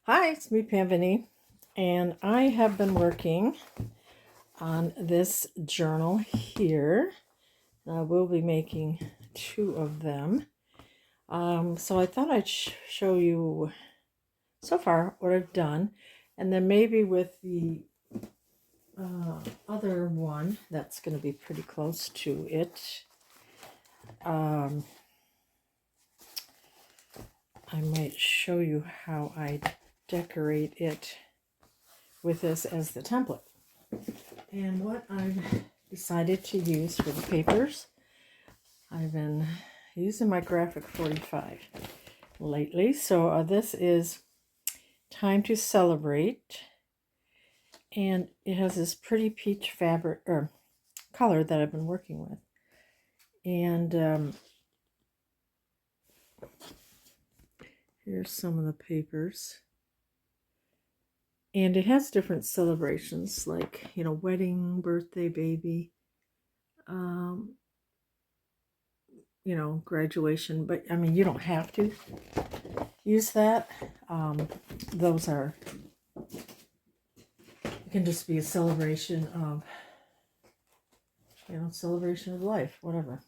Hi, it's me, Pam Vinny, and I have been working on this journal here. I will be making two of them. So I thought I'd show you so far what I've done, and then maybe with the other one that's going to be pretty close to it. I might show you how I decorate it with this as the template. And what I've decided to use for the papers, I've been using my Graphic 45 lately. So this is Time to Celebrate. And it has this pretty peach fabric or color that I've been working with. And here's some of the papers. And it has different celebrations like, wedding, birthday, baby, graduation. But, I mean, you don't have to use that. Those are, it can just be a celebration of, celebration of life, whatever.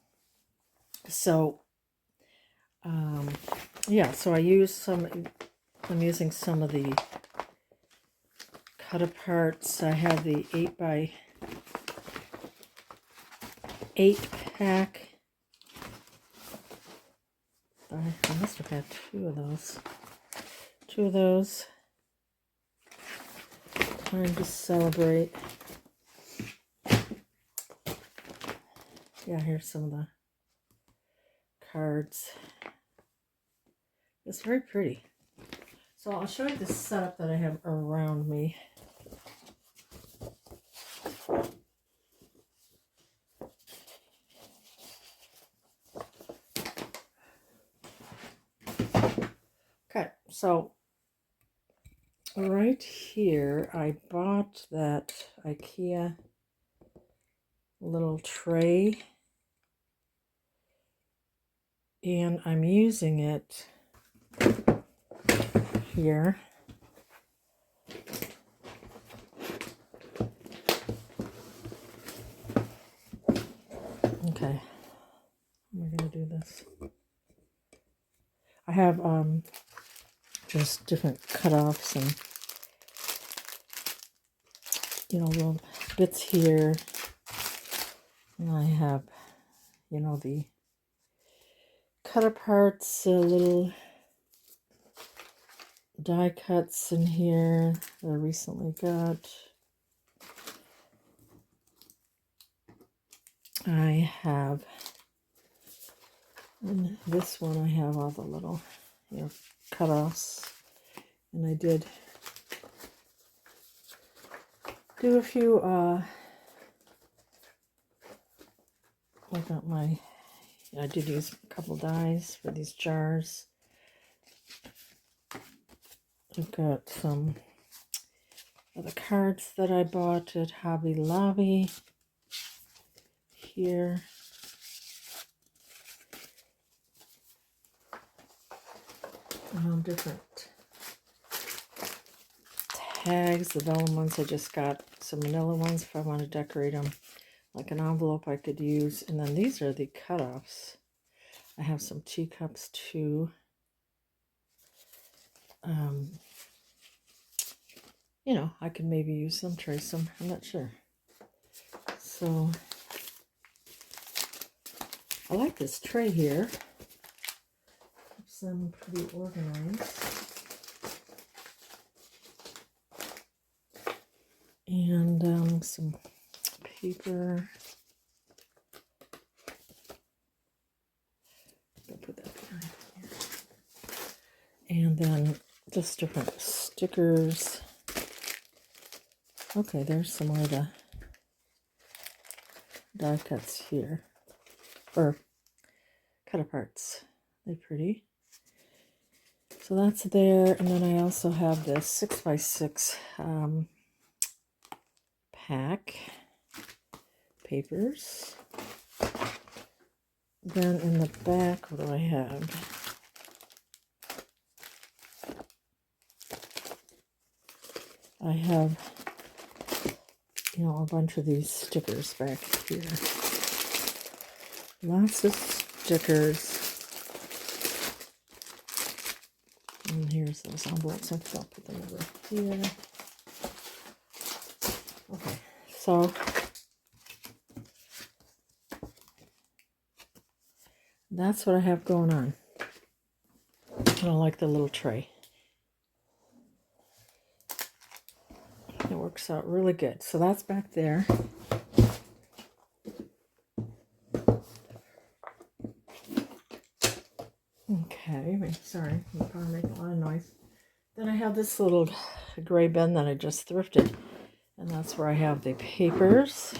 So, so I'm using some of the cut aparts. I have the 8x8 pack. I must have had two of those. Time to Celebrate. Yeah, here's some of the cards. It's very pretty. So I'll show you the setup that I have around me. Okay, so right here, I bought that IKEA little tray, and I'm using it here. Okay, how am I going to do this? I have just different cutoffs and little bits here, and I have the cut aparts, little die cuts in here that I recently got. I have in this one I have all the little cutoffs, and I did do a few I did use a couple dies for these jars. I've got some of the cards that I bought at Hobby Lobby here. Different tags, the vellum ones. I just got some manila ones if I want to decorate them like an envelope I could use. And then these are the cutoffs. I have some teacups too. I could maybe use them, trace them. I'm not sure. So I like this tray here. Keeps them pretty organized. And some paper. I'll put that behind here. And then just different stickers. Okay, there's some more of the die cuts here. Or cut aparts. They're pretty. So that's there. And then I also have this 6x6 pack papers. Then in the back, what do I have? I have, you know, a bunch of these stickers back here. Lots of stickers. And here's those envelopes. I think I'll put them over here. Okay, so that's what I have going on. I like the little tray. It works out really good. So that's back there. Okay, sorry, I'm probably making a lot of noise. Then I have this little gray bin that I just thrifted. And that's where I have the papers.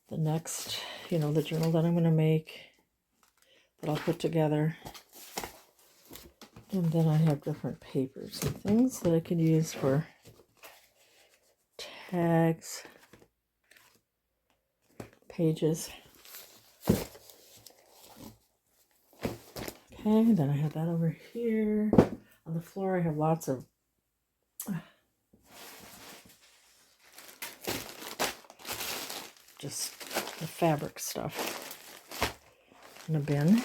The next, you know, the journal that I'm going to make, that I'll put together. And then I have different papers and things that I can use for tags, pages. Okay, then I have that over here. On the floor I have lots of just the fabric stuff in a bin.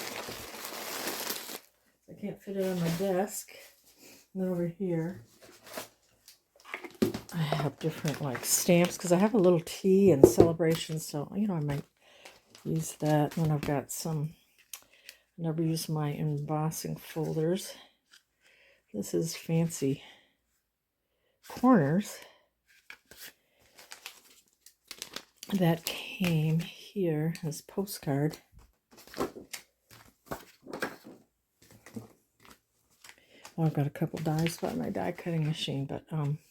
I can't fit it on my desk. And then over here I have different like stamps because I have a little tea and celebration, so you know I might use that. And then I've got some, I never use my embossing folders. This is Fancy Corners that came here as postcard. Well, I've got a couple dies by my die cutting machine, but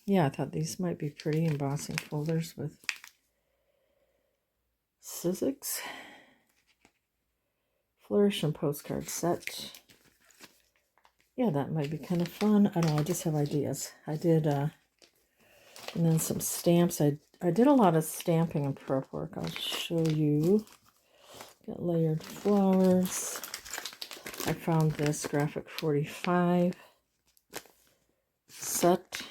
yeah, I thought these might be pretty embossing folders with Sizzix. Flourish and postcard set. Yeah, that might be kind of fun. I don't know, I just have ideas. I did, and then some stamps. I did a lot of stamping and prep work. I'll show you. Got layered flowers. I found this Graphic 45 set.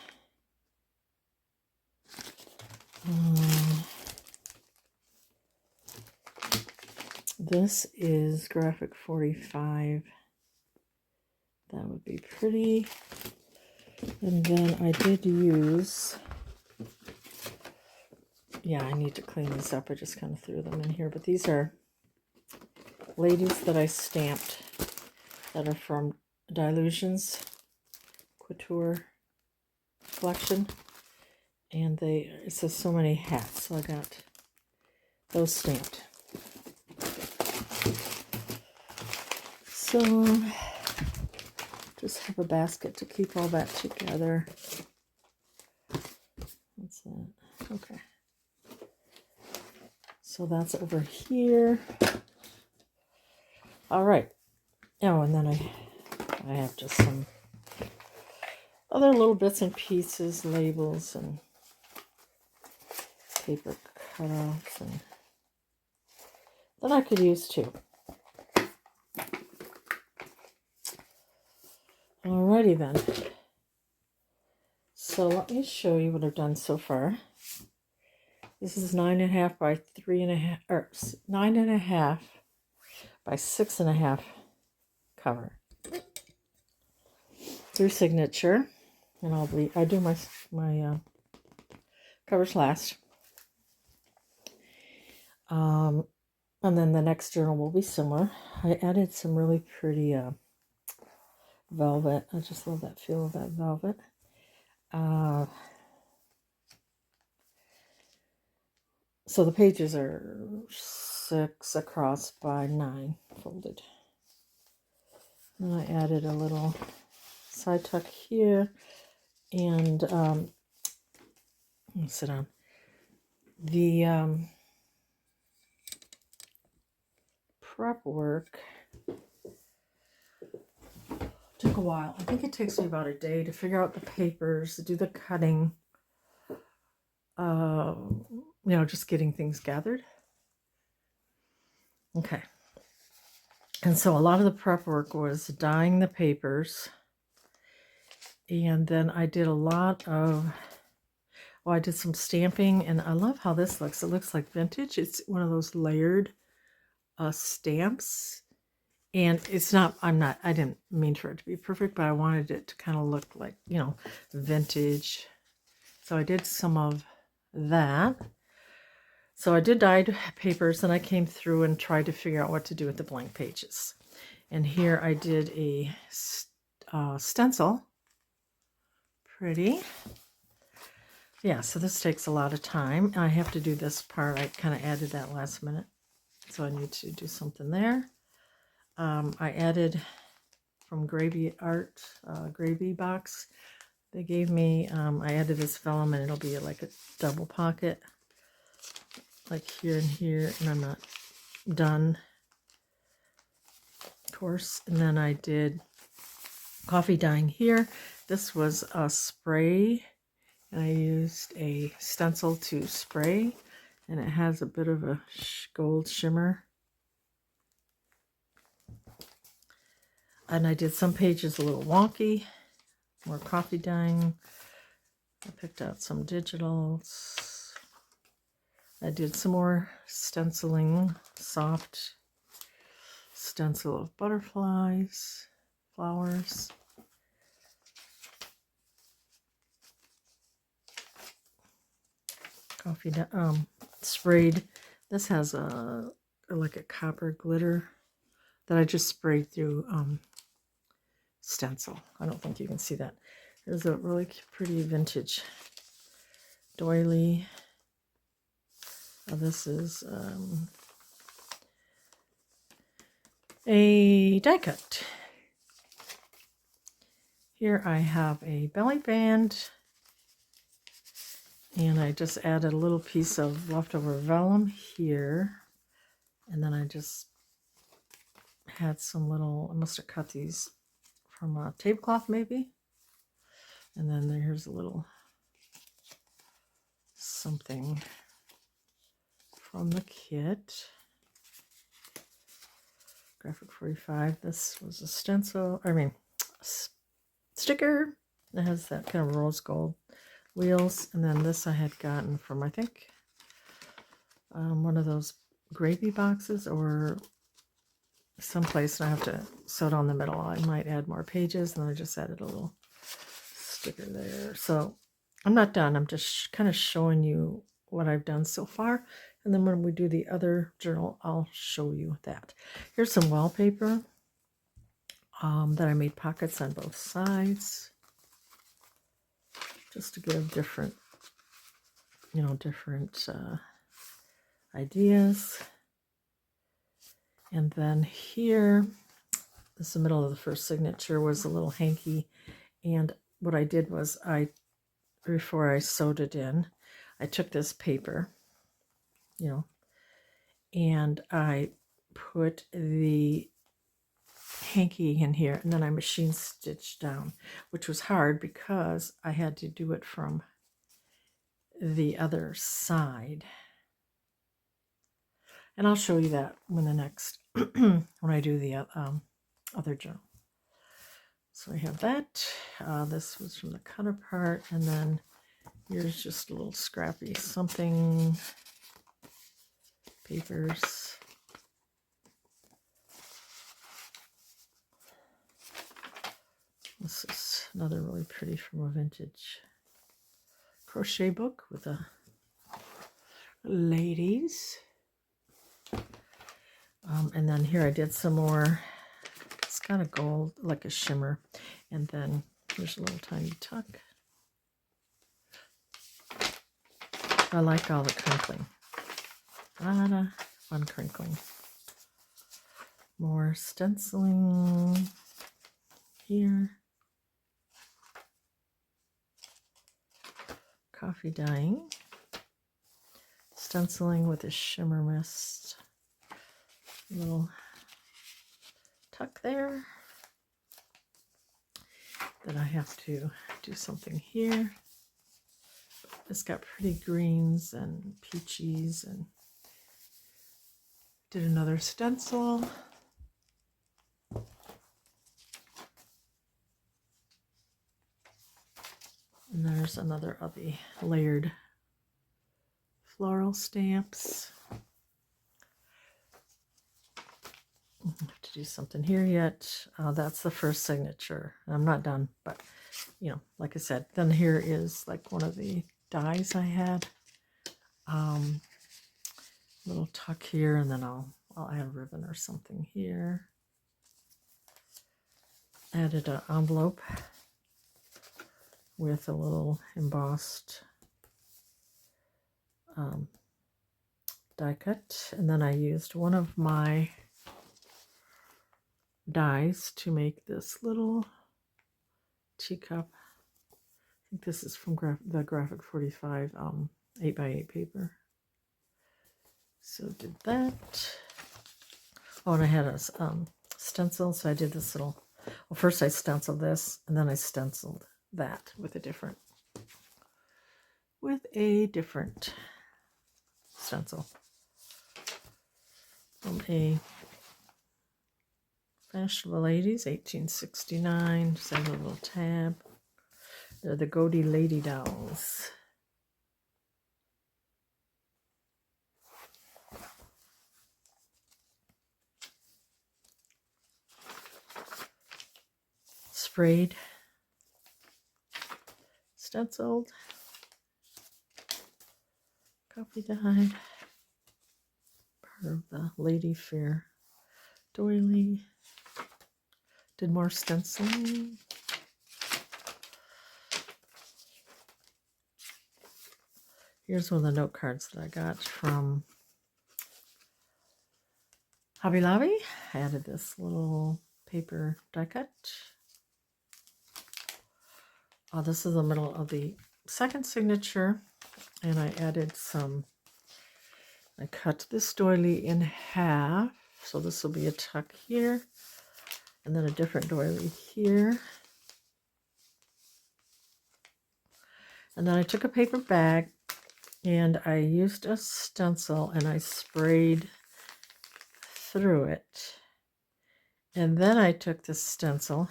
This is Graphic 45. That would be pretty. And then I did use, yeah, I need to clean these up. I just kind of threw them in here. But these are ladies that I stamped that are from Dilutions Couture collection. And it says so many hats. So I got those stamped. So just have a basket to keep all that together. What's that? Okay. So that's over here. All right. Oh, and then I have just some other little bits and pieces, labels and paper cutouts, and that I could use too. Alrighty then. So let me show you what I've done so far. This is 9.5 by 3.5, or 9.5 by 6.5 cover. Through signature, and I do my covers last. And then the next journal will be similar. I added some really pretty velvet. I just love that feel of that velvet. So the pages are 6 across by 9 folded. And I added a little side tuck here, and sit down. The prep work took a while. I think it takes me about a day to figure out the papers, to do the cutting, you know, just getting things gathered. Okay. And so a lot of the prep work was dyeing the papers. And then I did a lot of Oh, I did some stamping, and I love how this looks. It looks like vintage. It's one of those layered stamps. And it's not, I didn't mean for it to be perfect, but I wanted it to kind of look like, you know, vintage. So I did some of that. So I did dyed papers, and I came through and tried to figure out what to do with the blank pages. And here I did a stencil. Pretty. Yeah, so this takes a lot of time. I have to do this part. I kind of added that last minute. So I need to do something there. I added from Gravy Art, Gravy Box. They gave me, I added this vellum, and it'll be like a double pocket. Like here and here, and I'm not done, of course. And then I did coffee dyeing here. This was a spray, and I used a stencil to spray, and it has a bit of a gold shimmer. And I did some pages a little wonky, more coffee dyeing. I picked out some digitals. I did some more stenciling, soft stencil of butterflies, flowers. Coffee sprayed. This has like a copper glitter that I just sprayed through stencil. I don't think you can see that. There's a really pretty vintage doily. This is a die cut. Here I have a belly band, and I just added a little piece of leftover vellum here, and then I just had some little, I must have cut these from a tablecloth maybe, and then there's a little something from the kit. Graphic 45. This was a stencil, sticker that has that kind of rose gold wheels. And then this I had gotten from, I think, one of those gravy boxes or someplace, and I have to sew it on the middle. I might add more pages, and then I just added a little sticker there. So I'm not done. I'm just kind of showing you what I've done so far. And then when we do the other journal, I'll show you that. Here's some wallpaper that I made pockets on both sides, just to give different, different ideas. And then here, this is the middle of the first signature, was a little hanky. And what I did was before I sewed it in, I took this paper, and I put the hanky in here, and then I machine stitched down, which was hard because I had to do it from the other side. And I'll show you that when when I do the other journal. So I have that. This was from the cutter part, and then here's just a little scrappy something papers. This is another really pretty from a vintage crochet book with a ladies. And then here I did some more. It's kind of gold, like a shimmer. And then here's a little tiny tuck. I like all the crinkling. A lot of fun crinkling. More stenciling here. Coffee dyeing. Stenciling with a shimmer mist. Little tuck there. Then I have to do something here. It's got pretty greens and peaches, and did another stencil. And there's another of the layered floral stamps. I have to do something here yet. That's the first signature. I'm not done, but you know, like I said, then here is like one of the dies I had. Little tuck here, and then I'll add a ribbon or something here. Added an envelope with a little embossed die cut, and then I used one of my dies to make this little teacup. I think this is from the Graphic 45 8x8 paper. So did that. Oh, and I had a stencil, so I did this little, well, first I stenciled this, and then I stenciled that with a different stencil from a Fashionable Ladies, 1869. Just have a little tab. They're the Godey Lady Dolls. Sprayed, stenciled, copy dyed, part of the Lady Fair doily. Did more stenciling. Here's one of the note cards that I got from Hobby Lobby. I added this little paper die cut. This is the middle of the second signature, and I added I cut this doily in half, so this will be a tuck here, and then a different doily here. And then I took a paper bag, and I used a stencil, and I sprayed through it. And then I took the stencil,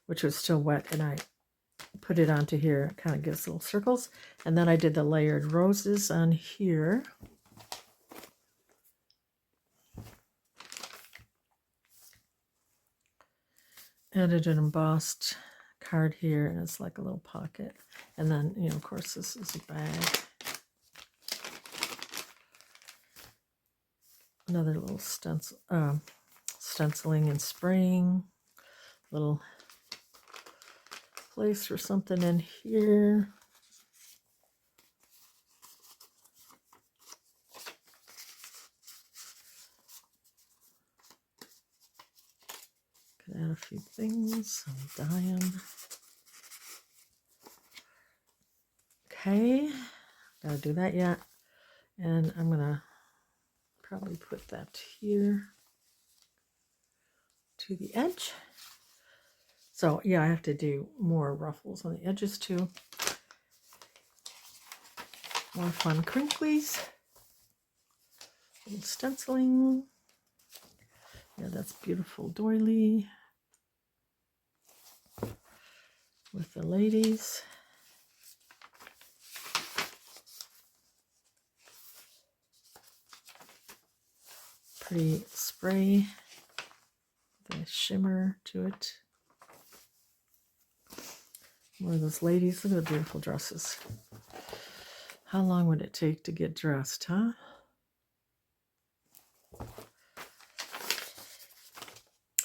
which was still wet, and I put it onto here. It kind of gives little circles. And then I did the layered roses on here. Added an embossed card here, and it's like a little pocket. And then, you know, of course, this is a bag. Another little stenciling and spraying. Little place for something in here. Could add a few things. I'm dying. Okay, gotta do that yet. And I'm gonna probably put that here to the edge. So yeah, I have to do more ruffles on the edges too. More fun crinklies. Little stenciling. Yeah, that's beautiful doily with the ladies. Pretty spray, the shimmer to it. More of those ladies. Look at the beautiful dresses. How long would it take to get dressed, huh?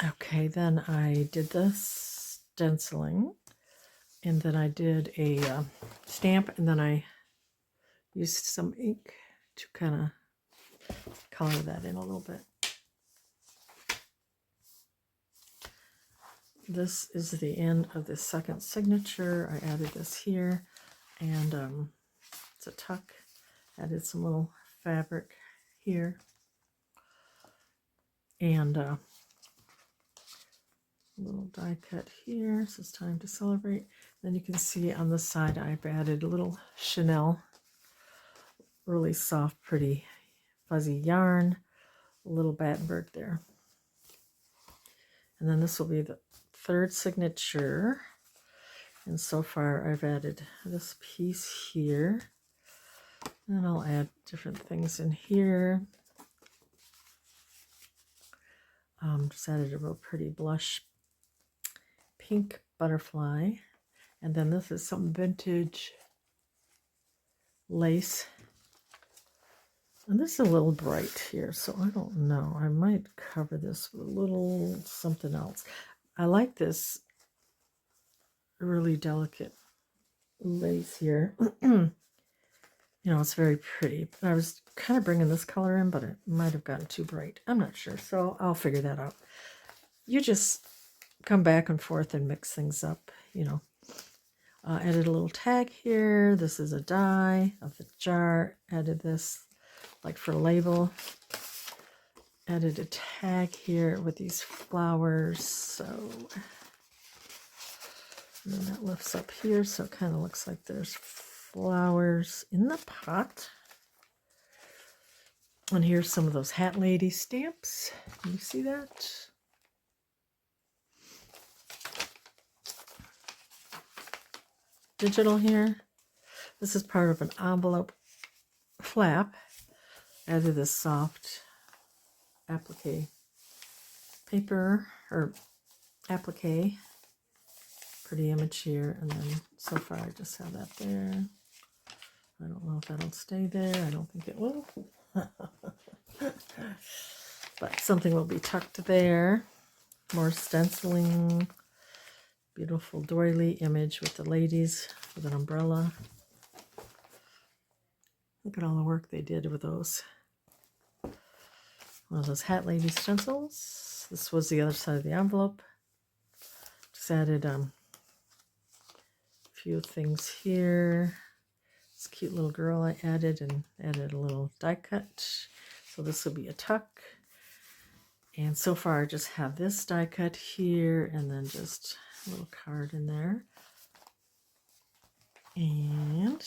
Okay, then I did the stenciling, and then I did a stamp, and then I used some ink to kind of color that in a little bit. This is the end of the second signature. I added this here, and it's a tuck. Added some little fabric here, and a little die cut here. So it's time to celebrate. Then you can see on the side I've added a little Chanel, really soft, pretty, fuzzy yarn, a little Battenberg there. And then this will be the third signature. And so far I've added this piece here. And I'll add different things in here. Just added a real pretty blush pink butterfly. And then this is some vintage lace. And this is a little bright here, so I don't know. I might cover this with a little something else. I like this really delicate lace here. You know, it's very pretty. I was kind of bringing this color in, but it might have gotten too bright. I'm not sure, so I'll figure that out. You just come back and forth and mix things up, you know. Added a little tag here. This is a die of the jar. Added this like for a label. Added a tag here with these flowers. So, and then that lifts up here, so it kind of looks like there's flowers in the pot. And here's some of those Hat Lady stamps. Can you see that? Digital here. This is part of an envelope flap. Added this soft applique paper, or applique. Pretty image here, and then so far I just have that there. I don't know if that'll stay there. I don't think it will. But something will be tucked there. More stenciling. Beautiful doily image with the ladies with an umbrella. Look at all the work they did with those. One of those Hat Lady stencils. This was the other side of the envelope. Just added a few things here. This cute little girl I added, and added a little die cut. So this will be a tuck. And so far I just have this die cut here, and then just a little card in there. And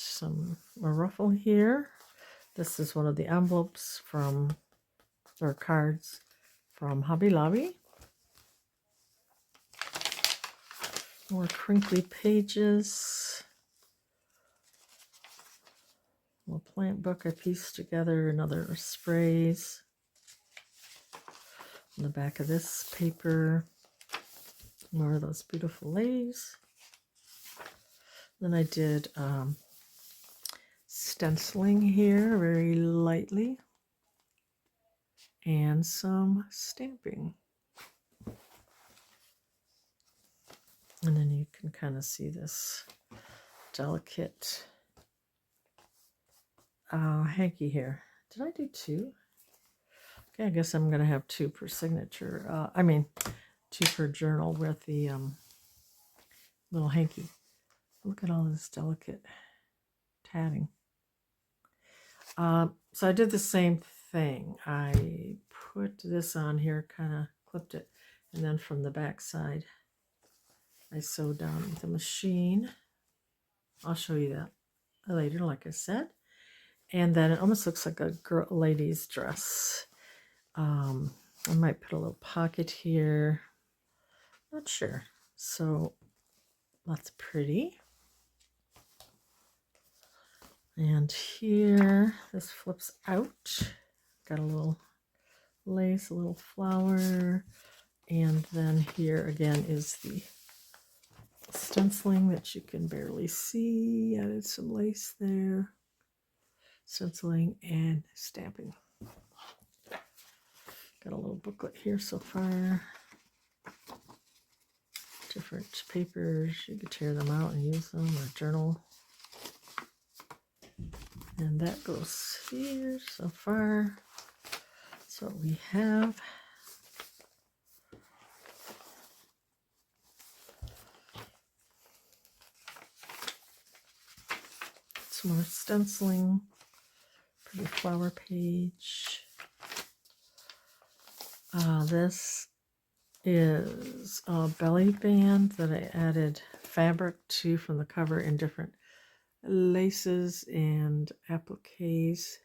a ruffle here. This is one of the envelopes from, or cards from Hobby Lobby. More crinkly pages. A little plant book I pieced together, another sprays. On the back of this paper, more of those beautiful lace. Then I did stenciling here very lightly, and some stamping. And then you can kind of see this delicate hanky here. Did I do two? Okay, I guess I'm going to have two per signature. I mean, two per journal with the little hanky. Look at all this delicate tatting. So I did the same thing. I put this on here, kind of clipped it, and then from the back side, I sewed down with a machine. I'll show you that later, like I said. And then it almost looks like a lady's dress. I might put a little pocket here. Not sure. So that's pretty. And here, this flips out. Got a little lace, a little flower. And then here again is the stenciling that you can barely see. Added some lace there. Stenciling and stamping. Got a little booklet here so far. Different papers. You could tear them out and use them, or journal. And that goes here so far. That's what we have. Some more stenciling. Pretty flower page. This is a belly band that I added fabric to from the cover in different laces and appliques.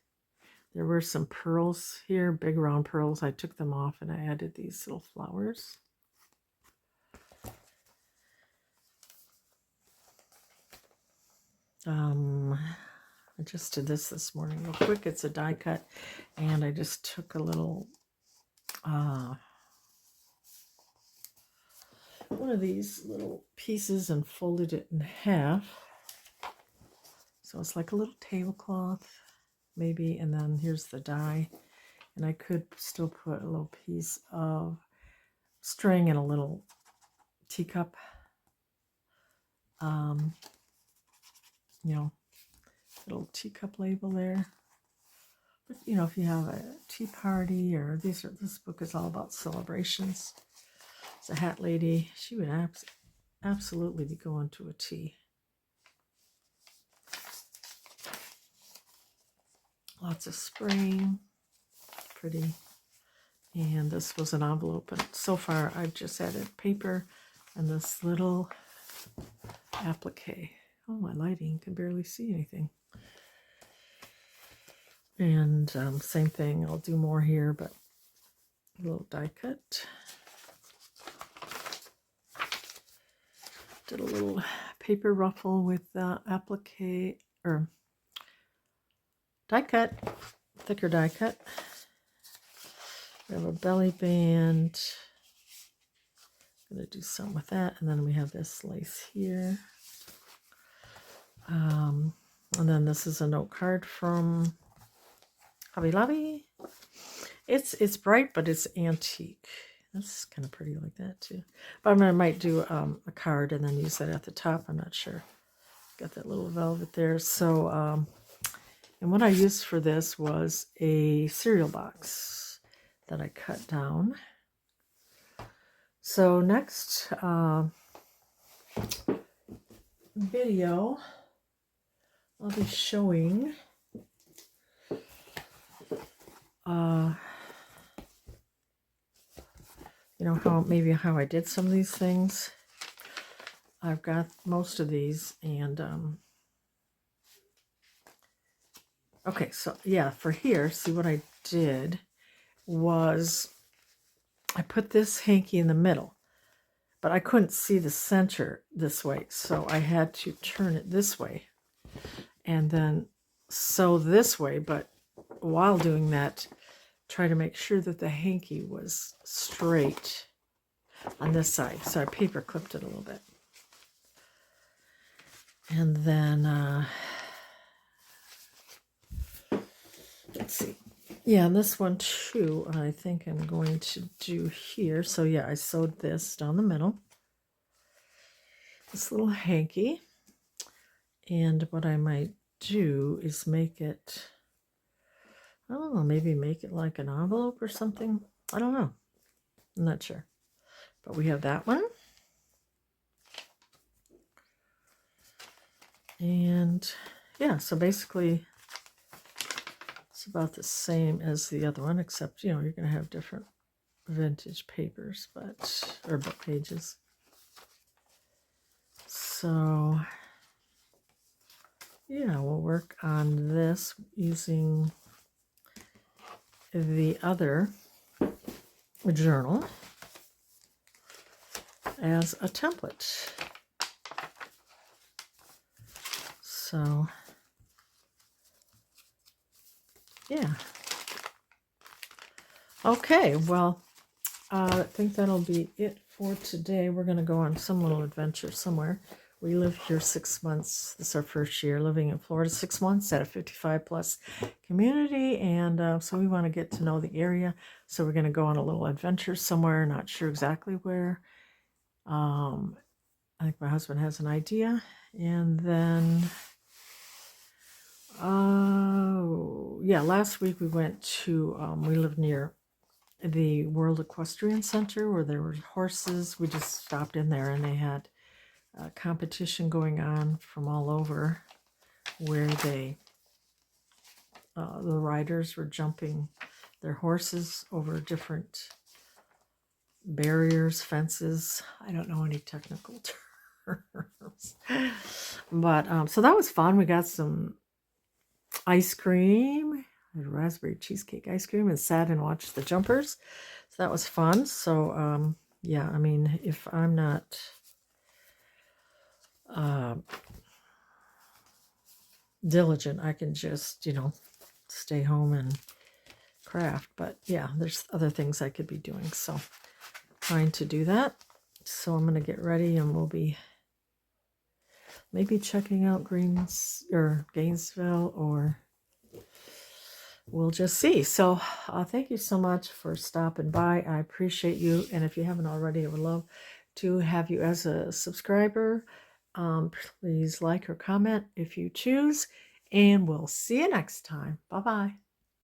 There were some pearls here, big round pearls. I took them off and I added these little flowers. I just did this morning real quick. It's a die cut, and I just took a little one of these little pieces and folded it in half. So it's like a little tablecloth, maybe, and then here's the die. And I could still put a little piece of string in a little teacup. You know, little teacup label there. But, you know, if you have a tea party, or this book is all about celebrations. It's a hat lady. She would absolutely be going to a tea. Lots of spraying. Pretty. And this was an envelope. And so far, I've just added paper and this little applique. Oh, my lighting can barely see anything. And same thing, I'll do more here, but a little die cut. Did a little paper ruffle with applique, or die cut, thicker die cut. We have a belly band. I'm going to do something with that. And then we have this lace here. And then this is a note card from Hobby Lobby. It's bright, but it's antique. That's kind of pretty like that too. But I might do a card and then use that at the top. I'm not sure. Got that little velvet there. So, and what I used for this was a cereal box that I cut down. So next video, I'll be showing you know, how I did some of these things. I've got most of these, and okay, so yeah, for here, see what I did was I put this hanky in the middle, but I couldn't see the center this way, so I had to turn it this way and then sew this way, but while doing that, try to make sure that the hanky was straight on this side. So I paper clipped it a little bit. And then, let's see. Yeah, and this one too, I think I'm going to do here. So yeah, I sewed this down the middle. This little hanky. And what I might do is make it, I don't know, maybe make it like an envelope or something. I don't know. I'm not sure. But we have that one. And yeah, so basically it's about the same as the other one, except, you know, you're going to have different vintage papers, or book pages. So yeah, we'll work on this using the other journal as a template. So yeah. Okay, well, I think that'll be it for today. We're going to go on some little adventure somewhere. We lived here 6 months. This is our first year living in Florida, 6 months at a 55+ community. And so we want to get to know the area. So we're going to go on a little adventure somewhere. Not sure exactly where. I think my husband has an idea. And then, yeah, last week we went to, we lived near the World Equestrian Center where there were horses. We just stopped in there and they had a competition going on from all over where they, the riders were jumping their horses over different barriers, fences. I don't know any technical terms. But so that was fun. We got some ice cream, raspberry cheesecake ice cream, and sat and watched the jumpers. So that was fun. So yeah, I mean, if I'm not diligent. I can just, stay home and craft. But yeah, there's other things I could be doing. So trying to do that. So I'm going to get ready and we'll be maybe checking out Gainesville, or we'll just see. So thank you so much for stopping by. I appreciate you. And if you haven't already, I would love to have you as a subscriber. Please like or comment if you choose. And we'll see you next time. Bye-bye.